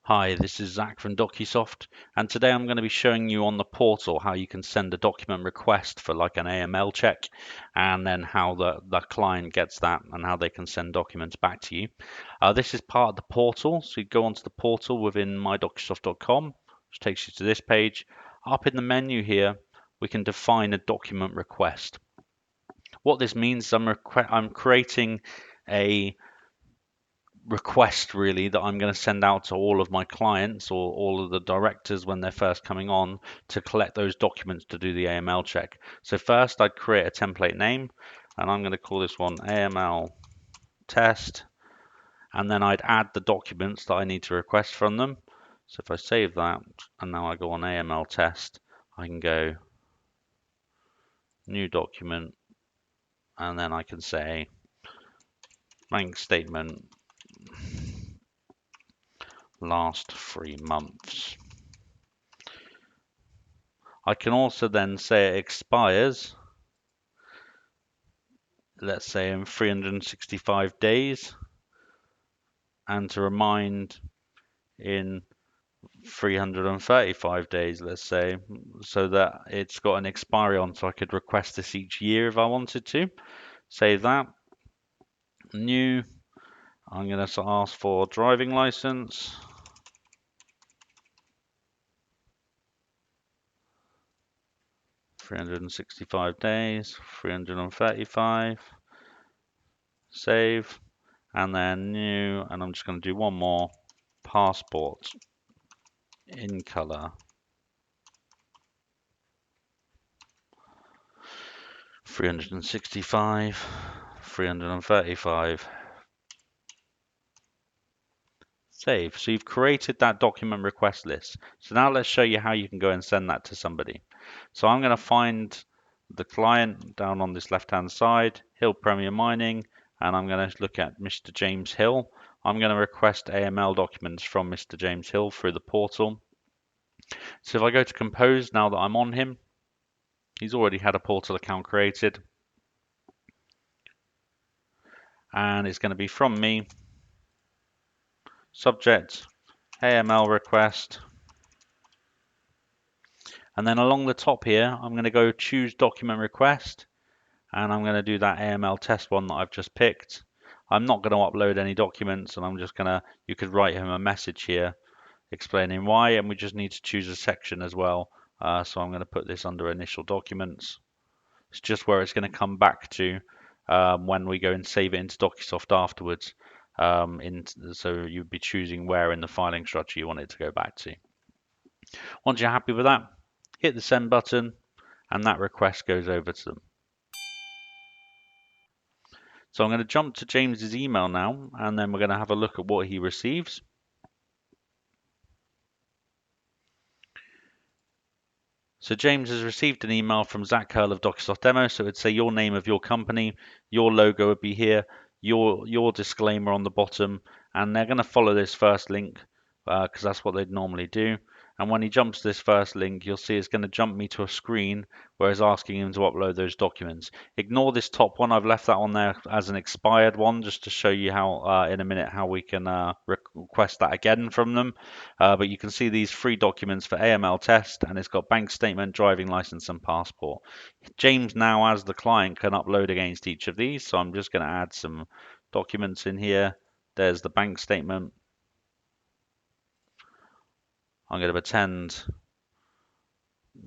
Hi, this is Zach from DocuSoft, and today I'm going to be showing you on the portal how you can send a document request for like an AML check, and then how the client gets that and how they can send documents back to you. This is part of the portal, so you go onto the portal within mydocusoft.com, which takes you to this page. Up in the menu here, we can define a document request. What this means is I'm creating a request really that I'm going to send out to all of my clients or all of the directors when they're first coming on to collect those documents to do the AML check. So first I'd create a template name, and I'm going to call this one AML test, and then I'd add the documents that I need to request from them. So if I save that and now I go on AML test, I can go new document, and then I can say bank statement last 3 months. I can also then say it expires, let's say in 365 days, and to remind in 335 days, let's say, so that it's got an expiry on, so I could request this each year if I wanted to. Save that. New, I'm going to ask for driving license. "365 days, 335, save, and then new," and I'm just going to do one more, passport in color, 365, 335, save. So you've created that document request list. So now let's show you how you can go and send that to somebody. So I'm going to find the client down on this left-hand side, Hill Premier Mining, and I'm going to look at Mr. James Hill. I'm going to request AML documents from Mr. James Hill through the portal. So if I go to compose, now that I'm on him, he's already had a portal account created, and it's going to be from me, subject AML request, and then along the top here I'm going to go choose document request, and I'm going to do that AML test one that I've just picked. I'm not going to upload any documents, and I'm just going to, you could write him a message here explaining why, and we just need to choose a section as well. So I'm going to put this under initial documents. It's just where it's going to come back to when we go and save it into DocuSoft afterwards. So you'd be choosing where in the filing structure you want it to go back to. Once you're happy with that, hit the send button, and that request goes over to them. So I'm going to jump to James's email now, and then we're going to have a look at what he receives. So James has received an email from Zach Curl of DocuSoft Demo. So it'd say your name of your company, your logo would be here, your disclaimer on the bottom, and they're going to follow this first link because that's what they'd normally do. And when he jumps to this first link, you'll see it's going to jump me to a screen where it's asking him to upload those documents. Ignore this top one. I've left that on there as an expired one just to show you how in a minute how we can request that again from them. But you can see these 3 documents for AML test, and it's got bank statement, driving license, and passport. James now, as the client, can upload against each of these. So I'm just going to add some documents in here. There's the bank statement. I'm going to pretend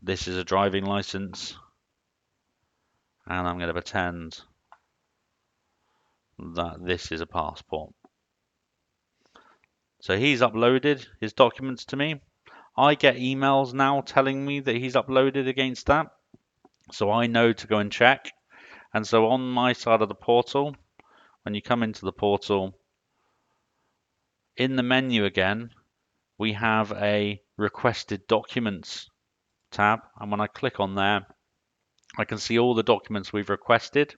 this is a driving license, and I'm going to pretend that this is a passport. So he's uploaded his documents to me. I get emails now telling me that he's uploaded against that, so I know to go and check. And so on my side of the portal, when you come into the portal, in the menu again, we have a requested documents tab, and when I click on there, I can see all the documents we've requested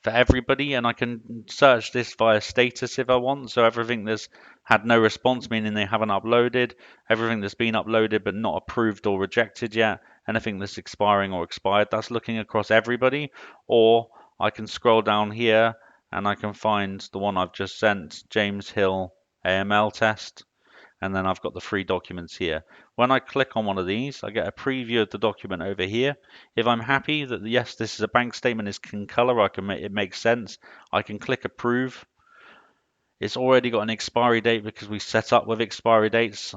for everybody, and I can search this via status if I want. So everything that's had no response, meaning they haven't uploaded, everything that's been uploaded but not approved or rejected yet, anything that's expiring or expired, that's looking across everybody. Or I can scroll down here and I can find the one I've just sent, James Hill AML test, and then I've got the 3 documents here. When I click on one of these, I get a preview of the document over here. If I'm happy that yes, this is a bank statement, is in color, it makes sense, I can click approve. It's already got an expiry date because we set up with expiry dates,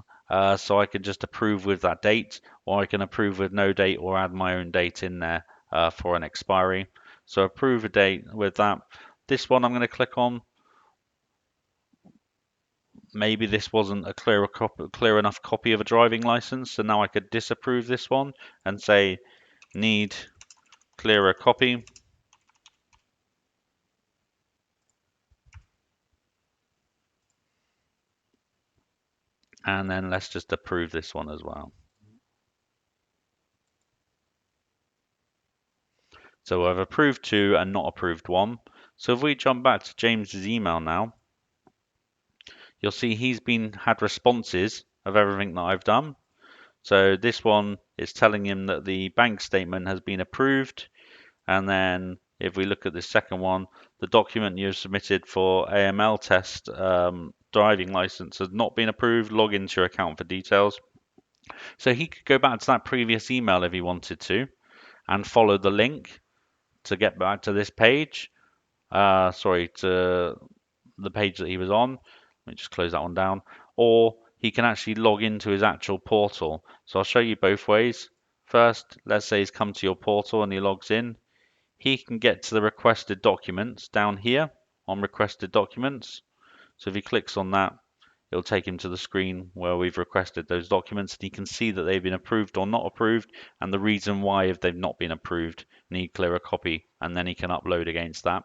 so I can just approve with that date, or I can approve with no date or add my own date in there for an expiry. So approve a date with that. This one I'm going to click on. Maybe this wasn't a clear enough copy of a driving license, so now I could disapprove this one and say need clearer copy. And then let's just approve this one as well. So I've approved 2 and not approved 1. So if we jump back to James's email now, you'll see he's had responses of everything that I've done. So this one is telling him that the bank statement has been approved. And then if we look at the second one, the document you've submitted for AML test driving license has not been approved. Log into your account for details. So he could go back to that previous email if he wanted to and follow the link to get back to this page. Sorry, to the page that he was on. Let me just close that one down. Or he can actually log into his actual portal. So I'll show you both ways. First, let's say he's come to your portal and he logs in. He can get to the requested documents down here on requested documents. So if he clicks on that, it'll take him to the screen where we've requested those documents, and he can see that they've been approved or not approved, and the reason why if they've not been approved, need clearer copy, and then he can upload against that.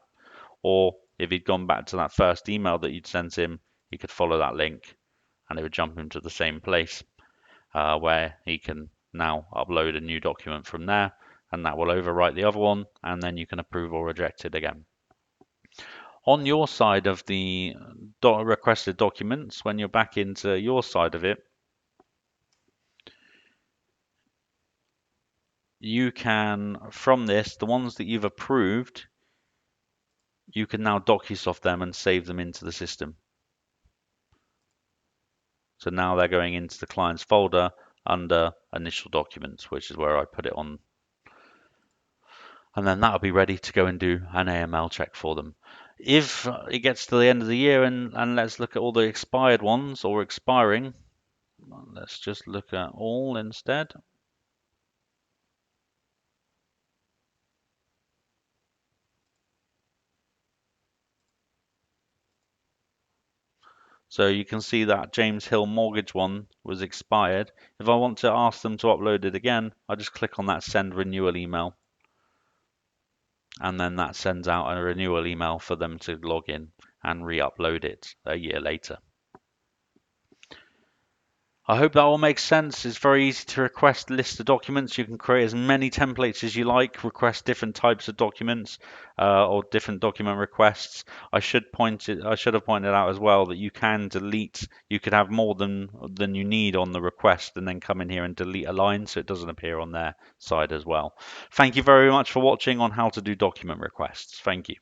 Or if he'd gone back to that first email that you'd sent him, he could follow that link and it would jump him to the same place where he can now upload a new document from there, and that will overwrite the other one, and then you can approve or reject it again. On your side of the requested documents, when you're back into your side of it, you can, from this, the ones that you've approved, you can now DocuSoft them and save them into the system. So now they're going into the client's folder under initial documents, which is where I put it on. And then that'll be ready to go and do an AML check for them. If it gets to the end of the year and let's look at all the expired ones or expiring, let's just look at all instead. So you can see that James Hill mortgage one was expired. If I want to ask them to upload it again, I just click on that send renewal email. And then that sends out a renewal email for them to log in and re-upload it a year later. I hope that all makes sense. It's very easy to request a list of documents. You can create as many templates as you like, request different types of documents or different document requests. I should have pointed out as well that you can delete. You could have more than you need on the request, and then come in here and delete a line so it doesn't appear on their side as well. Thank you very much for watching on how to do document requests. Thank you.